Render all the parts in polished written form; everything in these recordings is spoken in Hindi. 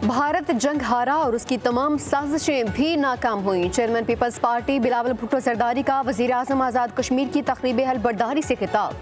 भारत जंग हारा और उसकी तमाम साजिशें भी नाकाम हुई। चेयरमैन पीपल्स पार्टी बिलावल भुट्टो जरदारी का वज़ीर आज़म आज़ाद कश्मीर की तक़रीब हलबर्दारी से खिताब।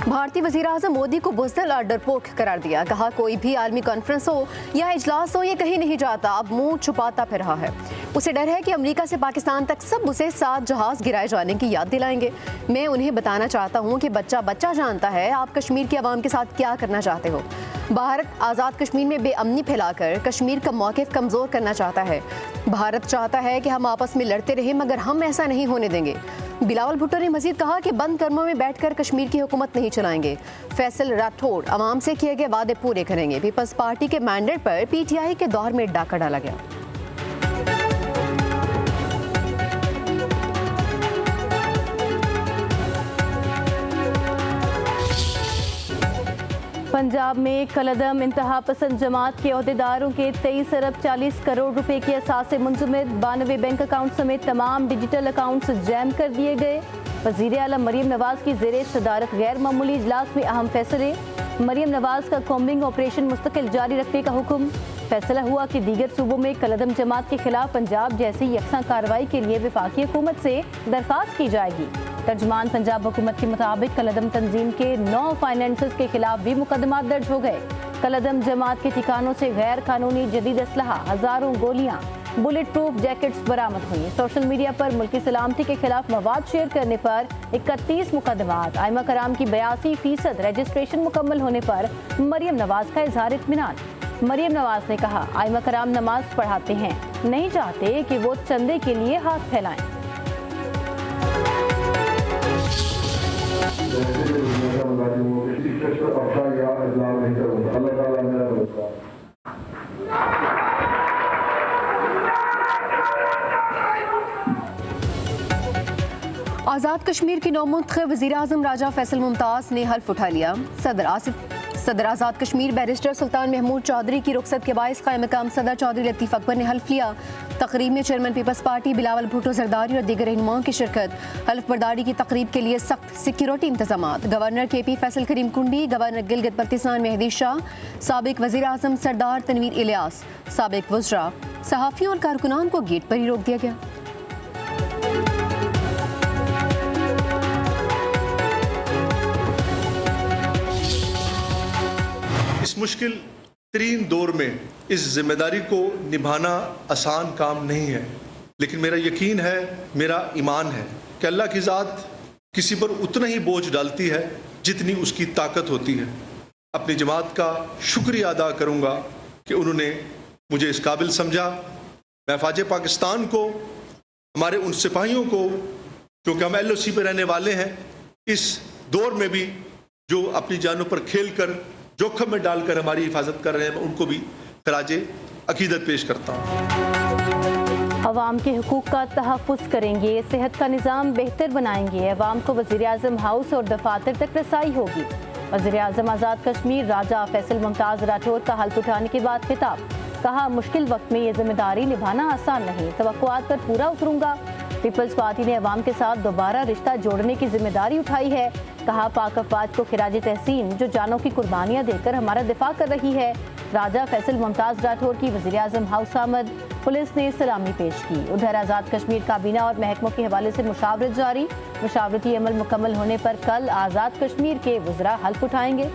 भारतीय वज़ीर आज़म मोदी को बुज़दिल और डरपोक करार दिया। कहा कोई भी आलमी कॉन्फ्रेंस हो या इजलास हो, ये कहीं नहीं जाता, अब मुंह छुपाता फिर रहा है। उसे डर है कि अमेरिका से पाकिस्तान तक सब उसे 7 जहाज गिराए जाने की याद दिलाएंगे। मैं उन्हें बताना चाहता हूँ कि बच्चा बच्चा जानता है आप कश्मीर की आवाम के साथ क्या करना चाहते हो। भारत आज़ाद कश्मीर में बेअमनी फैलाकर कश्मीर का मौक़िफ़ कमज़ोर करना चाहता है। भारत चाहता है कि हम आपस में लड़ते रहें, मगर हम ऐसा नहीं होने देंगे। बिलावल भुट्टो ने मजीद कहा कि बंद कमरों में बैठकर कश्मीर की हुकूमत नहीं चलाएंगे। फैसल राठौड़ अवाम से किए गए वादे पूरे करेंगे। पीपल्स पार्टी के मैंडेट पर PTI के दौर में डाका डाला गया। पंजाब में कलदम इंतहा पसंद जमात के अहदेदारों के 23 अरब 40 करोड़ रुपए के असासे मुंजमद 92 बैंक अकाउंट समेत तमाम डिजिटल अकाउंट्स जैम कर दिए गए। वज़ीर आला मरीम नवाज की ज़ेरे सदारत गैर मामूली इजलास में अहम फैसले। मरीम नवाज का कॉम्बिंग ऑपरेशन मुस्तकिल जारी रखने का हुक्म। फैसला हुआ कि दीगर सूबों में कलदम जमात के खिलाफ पंजाब जैसी यकसा कार्रवाई के लिए वफाकी हुकूमत से दरख्वास्त की जाएगी। तर्जमान पंजाब हुकूमत के मुताबिक कलदम तंजीम के 9 फाइनेंसर्स के खिलाफ भी मुकदमा दर्ज हो गए। कलदम जमात के ठिकानों से गैर कानूनी जदीद असलहा, हजारों गोलियां, बुलेट प्रूफ जैकेट्स बरामद हुई। सोशल मीडिया पर मुल्की सलामती के खिलाफ मवाद शेयर करने पर 31 मुकदमात। आइमा कराम की 82% रजिस्ट्रेशन मुकम्मल होने पर मरीम नवाज का इजहार इत्मीनान। मरीम नवाज ने कहा आइमा कराम नमाज पढ़ाते हैं, नहीं चाहते कि वो चंदे के लिए हाथ फैलाएं। आज़ाद कश्मीर की नौमुंतखब वज़ीर आज़म राजा फैसल मुमताज़ ने हल्फ उठा लिया। सदर आज़ाद कश्मीर बैरिस्टर सुल्तान महमूद चौधरी की रुखसत के बायस क़ायम मकाम सदर चौधरी लतीफ़ अकबर ने हल्फ लिया। तकरीब में चेयरमैन पीपल्स पार्टी बिलावल भुट्टो जरदारी और दीगर रहनुमाओं की शिरकत। हल्फ बर्दारी की तकरीब के लिए सख्त सिक्योरिटी इंतजामात। गवर्नर KP फैसल करीम कुंडी, गवर्नर गिलगित बल्तिस्तान मेहदी शाह, साबिक वज़ीर आज़म सरदार तनवीर इलियास, साबिक वज़रा, सहाफ़ियों और कारकुनान को गेट पर ही रोक दिया गया। इस मुश्किल तरीन दौर में इस जिम्मेदारी को निभाना आसान काम नहीं है, लेकिन मेरा यकीन है, मेरा ईमान है कि अल्लाह की ज़ात किसी पर उतना ही बोझ डालती है जितनी उसकी ताकत होती है। अपनी जमात का शुक्रिया अदा करूँगा कि उन्होंने मुझे इस काबिल समझा। मैं फ़ौज पाकिस्तान को, हमारे उन सिपाहियों को, क्योंकि हम LOC पर रहने वाले हैं, इस दौर में भी जो अपनी जानों पर खेल कर जोखिम में डालकर हमारी हिफाजत कर रहे हैं, उनको भी खराजे अकीदत पेश करता हूँ। अवाम के हुकूक का तहफ़्फ़ुज़ करेंगे, सेहत का निज़ाम बेहतर बनाएंगे, अवाम को वज़ीर आज़म हाउस और दफातर तक रसाई होगी। वज़ीर आज़म आज़ाद कश्मीर राजा फैसल मुमताज़ राठौर का हल्फ उठाने के बाद खिताब। कहा मुश्किल वक्त में ये जिम्मेदारी निभाना आसान नहीं, तवक्कुआत पर पूरा उतरूंगा। पीपल्स पार्टी ने अवाम के साथ दोबारा रिश्ता जोड़ने की जिम्मेदारी उठाई है। कहा पाक अफवाज को खिराज तहसीन जो जानों की कुर्बानियाँ देकर हमारा दिफा कर रही है। राजा फैसल मुमताज़ राठौर की वज़ीर आज़म हाउस आमद, पुलिस ने सलामी पेश की। उधर आज़ाद कश्मीर काबीना और महकमों के हवाले से मुशावरत जारी। मुशावरती अमल मुकम्मल होने पर कल आज़ाद कश्मीर के वज़रा हल्फ उठाएंगे।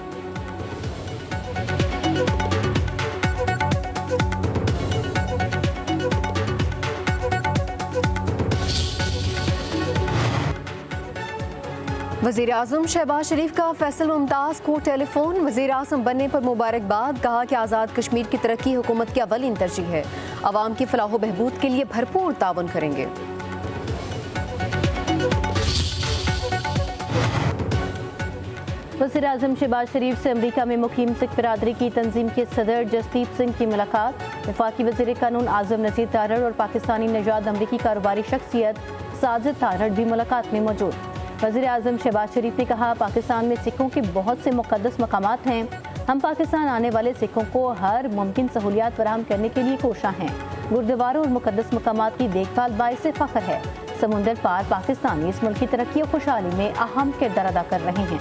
वज़ीर आज़म शहबाज शरीफ का फैसल मुमताज़ को टेलीफोन। वज़ीर आज़म बनने पर मुबारकबाद। कहा कि आज़ाद कश्मीर की तरक्की हुकूमत की अव्वलीन तरजीह है, अवाम की फलाह बहबूद के लिए भरपूर ताउन करेंगे। वज़ीर आज़म शहबाज शरीफ से अमरीका में मुकीम सिख बिरादरी की तंजीम के सदर जसदीप सिंह की मुलाकात। वफाकी वज़ीर कानून आज़म नज़ीर तारड़ और पाकिस्तानी नजाद अमरीकी कारोबारी शख्सियत साजिद तारड़ भी मुलाकात में मौजूद। वज़ीर आज़म शहबाज शरीफ ने कहा पाकिस्तान में सिखों के बहुत से मुक़द्दस मकामात हैं, हम पाकिस्तान आने वाले सिखों को हर मुमकिन सहूलियात फराहम करने के लिए कोशां हैं। गुरुद्वारों और मुक़द्दस मकामात की देखभाल बाइस फ़ख्र है। समुंदर पार पाकिस्तानी इस मुल्क की तरक्की और खुशहाली में अहम किरदार अदा कर रहे हैं।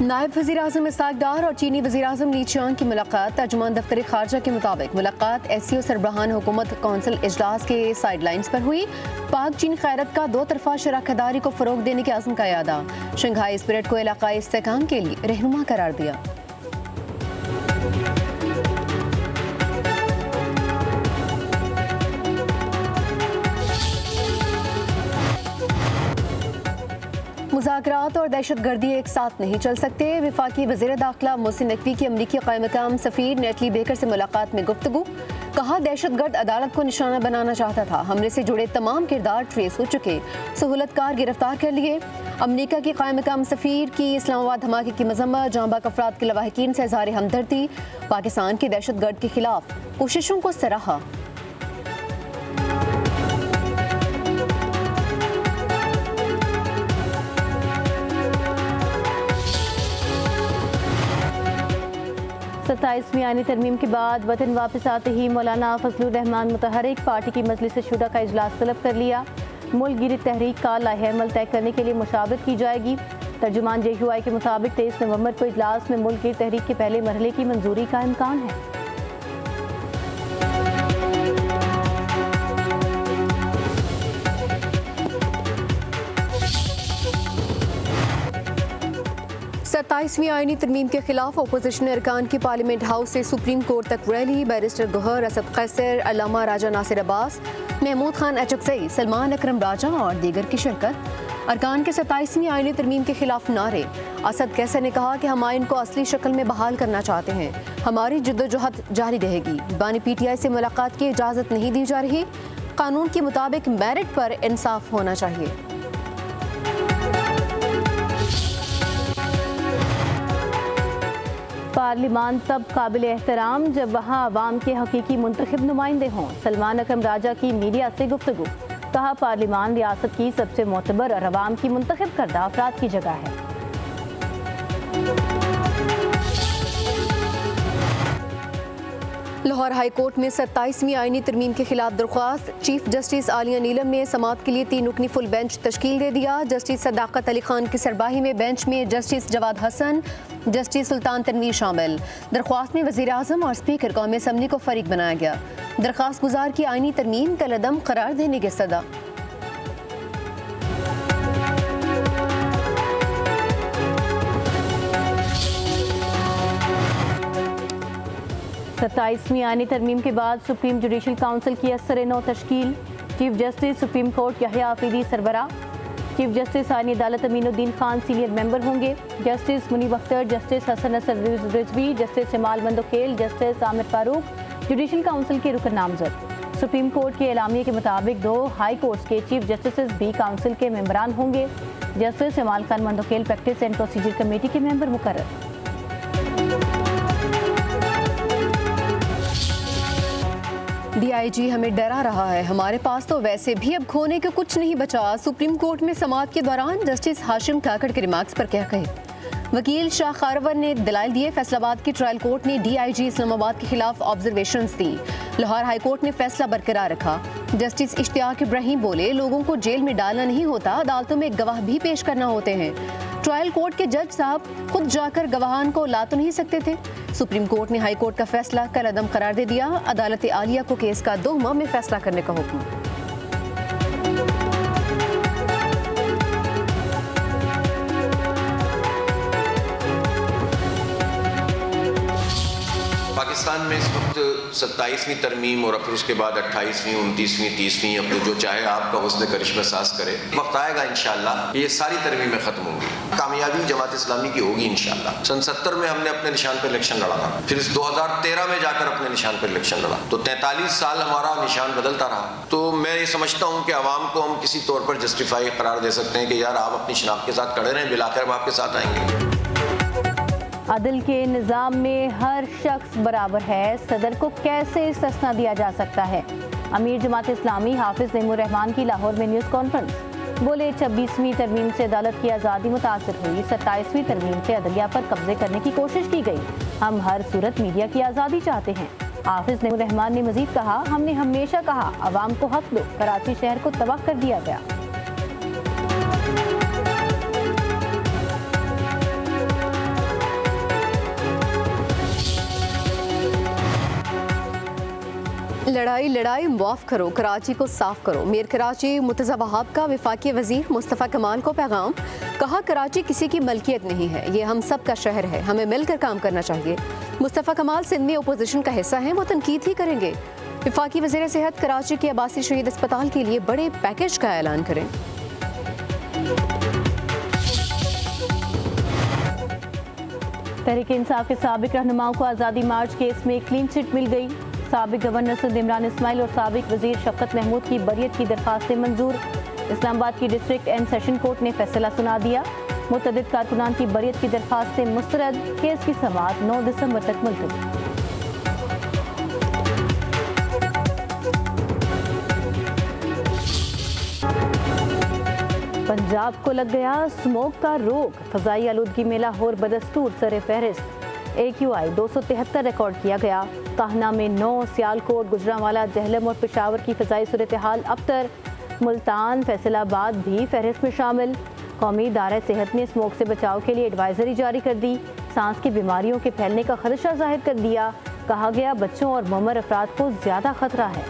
नायब वज़ीर आज़म इस्हाक डार और चीनी वज़ीर आज़म ली चियांग की मुलाकात। तर्जुमान दफ्तर खारजा के मुताबिक मुलाकात SCO सरबराहान हुकूमत कौंसिल इजलास के साइडलाइंस पर हुई। पाक चीन खैरत का दो तरफा शराकतदारी को फ़रोग देने के आज़म का यादा। शंघाई स्पिरिट को इलाकाई इस्तेहकाम के लिए रहनुमा करार दिया। मुज़ाकरात और दहशत गर्दी एक साथ नहीं चल सकते। वफाकी वज़ीर दाखिला मोहसिन नकवी की अमरीकी क़ायम-मक़ाम सफ़ीर नेटली बेकर से मुलाकात में गुफ्तगू। कहा, दहशतगर्द अदालत को निशाना बनाना चाहता था। हमले से जुड़े तमाम किरदार ट्रेस हो चुके, सहूलतकार गिरफ्तार कर लिए। अमरीका की क़ायम-मक़ाम सफ़ीर की इस्लामाबाद धमाके की मज़म्मत। जाँ बाक अफराद के लवाहिकीन से इज़हार हमदर्दी। पाकिस्तान की दहशतगर्द के खिलाफ कोशिशों को सराहा। सत्ताईसवीं आईनी तरमीम के बाद वतन वापस आते ही मौलाना फजलुर रहमान मुतहरिक पार्टी की मजलिस शुरा का इजलास तलब कर लिया। मुल्क गिर तहरीक का लाहे अमल तय करने के लिए मुशावरत की जाएगी। तर्जुमान JUI के मुताबिक 23 नवंबर को इजलास में मुल्क गिर तहरीक के पहले मरहले की मंजूरी का इम्कान है। सत्ताईसवीं आईनी तरमीम के खिलाफ अपोजिशन अरकान की पार्लियामेंट हाउस से सुप्रीम कोर्ट तक रैली। बैरिस्टर गौहर, असद कैसर, अल्लामा राजा नासिर अब्बास, महमूद खान अचकज़ई, सलमान अकरम राजा और दीगर की शिरकत। अरकान के 27वीं आईनी तरमीम के खिलाफ नारे। असद कैसर ने कहा कि हम आइन को असली शक्ल में बहाल करना चाहते हैं, हमारी जद्दोजहद जारी रहेगी। बानी PTI से मुलाकात की इजाज़त नहीं दी जा रही। कानून के मुताबिक मेरिट पर इंसाफ होना चाहिए। पार्लिमान तब काबिल एहतराम जब वहाँ अवाम के हकीकी मुंतखब नुमाइंदे हों। सलमान अकरम राजा की मीडिया से गुफ्तगू। कहा, पार्लिमान रियासत की सबसे मोतबर और अवाम की मुंतखब करदा अफराद की जगह है। लाहौर हाई कोर्ट में 27वीं आईनी तरमीम के खिलाफ दरख्वास्त। चीफ जस्टिस आलिया नीलम ने समाअत के लिए 3 रुकनी फुल बेंच तश्कील दे दिया। जस्टिस सदाकत अली खान की सरबराही में बेंच में जस्टिस जवाद हसन, जस्टिस सुल्तान तनवीर शामिल। दरख्वास्त में वज़ीर आज़म और स्पीकर कौमी असम्बली को फरीक बनाया गया। दरख्वास्त गुजार की आईनी तरमीम कलअदम करार देने के सदा। 27वीं आईनी तरमीम के बाद सुप्रीम जुडिशल काउंसिल की असर-ए-नौ तश्कील। Chief justice supreme court Yahya Afridi सरबराह। चीफ जस्टिस आईनी अदालत अमीनुद्दीन खान सीनियर मेंबर होंगे। Justice Munib Akhtar, justice Hasan Asad Rizvi, justice Jamal Mandokhail, justice Aamir Farooq judicial council के रुकन नामजद। सुप्रीम कोर्ट के एलामिया के मुताबिक 2 हाई कोर्ट्स के चीफ जस्टिस भी काउंसिल के मेंबरान होंगे। Justice Jamal Khan Mandokhel practice and procedure committee के मेंबर मुकर्रर। DIG हमें डरा रहा है, हमारे पास तो वैसे भी अब खोने को कुछ नहीं बचा। सुप्रीम कोर्ट में समाअत के दौरान जस्टिस हाशिम काकड़ के रिमार्क्स पर क्या कहे। वकील शाह खारवर ने दलाइल दिए। फैसलाबाद की ट्रायल कोर्ट ने DIG इस्लामाबाद के खिलाफ ऑब्जर्वेशंस दी। लाहौर हाई कोर्ट ने फैसला बरकरार रखा। जस्टिस इश्तियाक इब्राहिम बोले, लोगों को जेल में डालना नहीं होता, अदालतों में गवाह भी पेश करना होते हैं। ट्रायल कोर्ट के जज साहब खुद जाकर गवाहान को ला तो नहीं सकते थे। सुप्रीम कोर्ट ने हाई कोर्ट का फैसला कलअदम करार दे दिया। अदालत आलिया को केस का 2 माह में फैसला करने का हुक्म। पाकिस्तान में इस वक्त 27वीं तरमीम और फिर उसके बाद 28वीं, 29वीं, 30वीं, अब तो जो चाहे आपका हुस्न करिश्मा सास करे। वक्त आएगा इंशाअल्लाह ये सारी तरमीमें खत्म होंगी, कामयाबी जमात इस्लामी की होगी इंशाअल्लाह। सन 70 में हमने अपने निशान पर इलेक्शन लड़ा था, फिर 2013 में जाकर अपने निशान पर इलेक्शन लड़ा, तो 43 साल हमारा निशान बदलता रहा। तो मैं ये समझता हूँ कि आवाम को हम किसी तौर पर जस्टिफाई करार दे सकते हैं कि यार आप अपनी शनाख्त के साथ खड़े रहें, बिलाखिर हम आपके साथ आएंगे। अदल के निज़ाम में हर शख्स बराबर है, सदर को कैसे इस्तिस्ना दिया जा सकता है। अमीर जमात इस्लामी हाफिज नईमुर रहमान की लाहौर में न्यूज़ कॉन्फ्रेंस। बोले, 26वीं तरमीम से अदालत की आज़ादी मुतासर हुई, 27वीं तरमीम से अदलिया पर कब्जे करने की कोशिश की गई। हम हर सूरत मीडिया की आज़ादी चाहते हैं। हाफिज नईमुर रहमान ने मजीद कहा, हमने हमेशा कहा अवाम को हक दो, कराची शहर को तबाह कर दिया गया। लड़ाई लड़ाई मुआफ करो, कराची को साफ करो। मीर कराची मुर्तज़ा वहाब का वफाकी वजीर मुस्तफ़ा कमाल को पैगाम। कहा कराची किसी की मलकियत नहीं है, ये हम सब का शहर है, हमें मिलकर काम करना चाहिए। मुस्तफ़ा कमाल सिंध में अपोजिशन का हिस्सा हैं, वो तनकीद ही करेंगे। वफाकी वज़ीर सेहत कराची के अब्बासी शहीद अस्पताल के लिए बड़े पैकेज का ऐलान करें। तहरीक इंसाफ के साबिक रहनुमाओं को आज़ादी मार्च केस में क्लीन चिट मिल गई। साबिक गवर्नर सिंध इमरान इस्माइल और साबिक वजीर शफकत महमूद की बरियत की दरखास्तें मंजूर। इस्लामाबाद की डिस्ट्रिक्ट एंड सेशन कोर्ट ने फैसला सुना दिया। मुतअद्दिद कारकुनान की बरियत की दरखास्तें मुस्तरद। केस की समाअत 9 दिसंबर तक मुलतवी। पंजाब को लग गया स्मोक का रोग। फजाई आलूदगी में लाहौर बदस्तूर सरे फहरिस्त। AQI 273 रिकॉर्ड किया गया। काहना में 9, सियालकोट, गुजरांवाला, जहलम और पेशावर की फजाई सूरत हाल अबतर। मुल्तान, फैसलाबाद भी फहरिस्त में शामिल। कौमी इदारा सेहत ने स्मोक से बचाव के लिए एडवाइजरी जारी कर दी। सांस की बीमारियों के फैलने का खदशा जाहिर कर दिया। कहा गया बच्चों और मुअम्मर अफराद को ज़्यादा खतरा है।